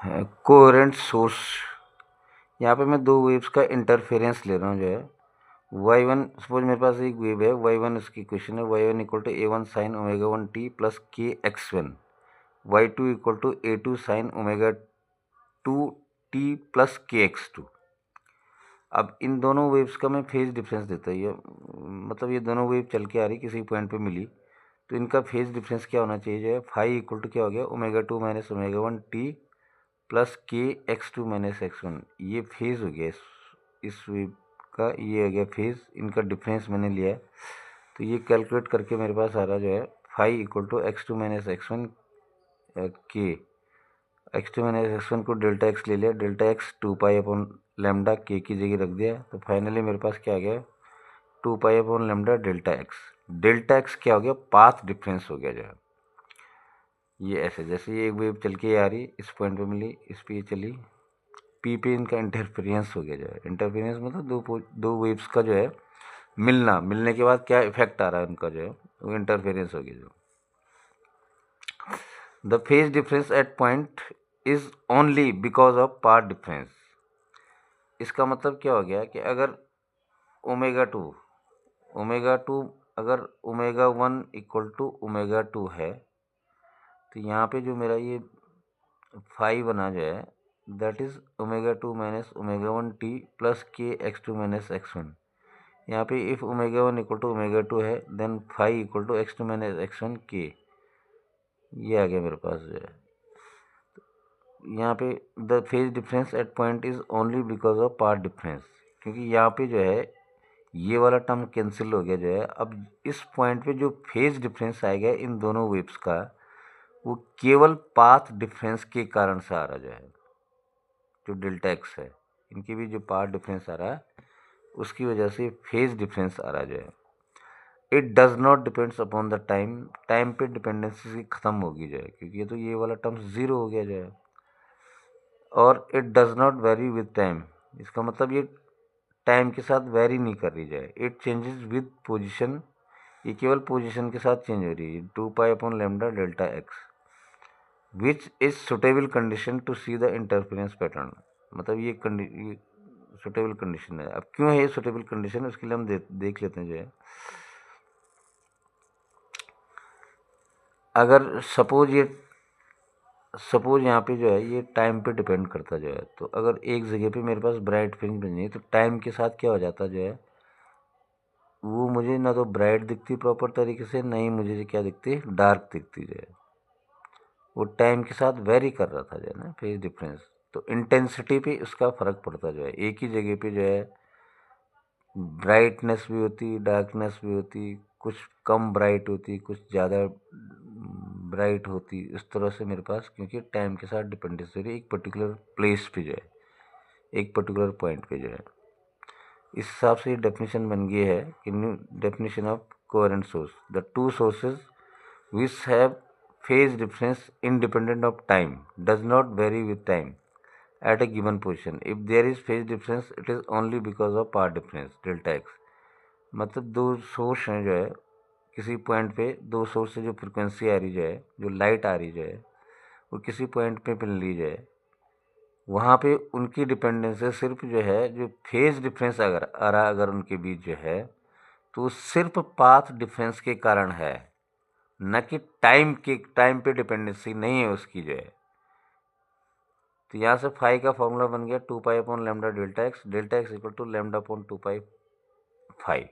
Coherent source, यहाँ पे मैं दो वेव्स का इंटरफेरेंस ले रहा हूँ जो है y1, सपोज मेरे पास एक वेव है y1, इसकी इक्वेशन है y1 equal to a1 sine omega 1 t plus K x1, y2 equal to a2 sine omega 2 t plus K x2। अब इन दोनों वेव्स का मैं फेज डिफरेंस देता हूँ, ये मतलब ये दोनों वेव चल के आ रही किसी पॉइंट पे मिली, तो इनका फेज डिफरेंस क्या होना चाहिए जो है फाई इक्वल टू क्या हो गया omega 2 minus omega 1 T plus K x2 minus x1। ये फेज हो गया इस वेव का, ये हो गया फेज, इनका डिफरेंस मैंने लिया है, तो ये कैलकुलेट करके मेरे पास आ रहा जो है phi equal to x2 minus x1 के, x2 माइनस x1 को डेल्टा x ले लिया, delta x 2 pi upon lambda के की जगह रख दिया, तो फाइनली मेरे पास क्या आ गया 2 pi upon lambda delta x क्या हो गया पाथ डिफरेंस हो गया जो है। ये ऐसे जैसे ये एक वेव चल के आ रही इस पॉइंट पे मिली, इस पे चली, पी पे इनका इंटरफेरेंस हो गया जो है, इंटरफेरेंस मतलब दो वेव्स का जो है मिलने के बाद क्या इफेक्ट आ रहा है उनका जो है वो इंटरफेरेंस हो गया जो। The phase difference at point is only because of path difference. इसका मतलब क्या हो गया कि अगर ओमेगा टू अगर ओमेगा 1 इक्वल टू ओमेगा 2 है, तो यहाँ पे जो मेरा ये फाई बना जो है that is omega 2 minus omega 1 T plus K x2 minus x1। यहाँ पे if omega 1 equal to omega 2 है then phi equal to x2 minus x1 K, ये आ गया मेरे पास जो है। यहाँ पे the phase difference at point is only because of path difference, क्योंकि यहाँ पे जो है ये वाला टर्म कैंसिल हो गया जो है। अब इस पॉइंट पे जो फेज डिफरेंस आएगा इन दोनों वेव्स का वो केवल पाथ डिफरेंस के कारण से आ रहा जो है, जो डेल्टा एक्स है इनके भी जो पाथ डिफरेंस आ रहा है उसकी वजह से फेज डिफरेंस आ रहा जो है। It does not depends upon the time, time पे डिपेंडेंसी खत्म होगी जो है, क्योंकि ये तो ये वाला टर्म ज़ीरो हो गया जो है। और it does not very with time, इसका मतलब ये टाइम के साथ वेरी नहीं कर रही जाए। इट चेंजेस विद पोजीशन, ये केवल पोजीशन के साथ चेंज हो रही है, 2 pi upon lambda delta X which is suitable condition to see the interference pattern. मतलब ये सुटेबल कंडीशन है। अब क्यों है ये सुटेबल कंडीशन, उसके लिए हम देख लेते हैं जो है। अगर सपोज यहाँ पे जो है ये टाइम पे डिपेंड करता जो है, तो अगर एक जगह पे मेरे पास ब्राइट फ्रिंज बनी है तो टाइम के साथ क्या हो जाता जो है वो मुझे ना तो ब्राइट दिखती प्रॉपर तरीके से, ना ही मुझे क्या दिखती डार्क दिखती जो है, वो टाइम के साथ वेरी कर रहा था जो है ना फेज डिफरेंस। तो इंटेंसिटी पे उसका फ़र्क पड़ता जो है, एक ही जगह पे जो है ब्राइटनेस भी होती डार्कनेस भी होती, कुछ कम ब्राइट होती कुछ ज़्यादा ब्राइट होती, इस तरह से मेरे पास क्योंकि टाइम के साथ डिपेंडेंस हो रही है एक पर्टिकुलर प्लेस पे जो है, एक पर्टिकुलर पॉइंट पे जो है। इस हिसाब से डेफिनेशन बन गई है कि new definition of coherent source, the two sources which have phase difference independent of time does not vary with time at a given position. If there is phase difference it is only because of path difference delta x। मतलब दो source हैं जो है किसी point पे, दो source से जो फ्रिक्वेंसी आ रही जो है, जो लाइट आ रही जो है वो किसी पॉइंट पे मिल रही जो है, वहाँ पे उनकी डिपेंडेंस है सिर्फ जो है जो फेज डिफरेंस अगर आ रहा अगर उनके बीच जो है तो सिर्फ पाथ डिफरेंस के कारण है, न कि टाइम पे डिपेंडेंसी नहीं है उसकी जो है। तो यहाँ से फाई का फॉर्मूला बन गया 2 pi upon lambda delta X equal to lambda upon 2 pi phi.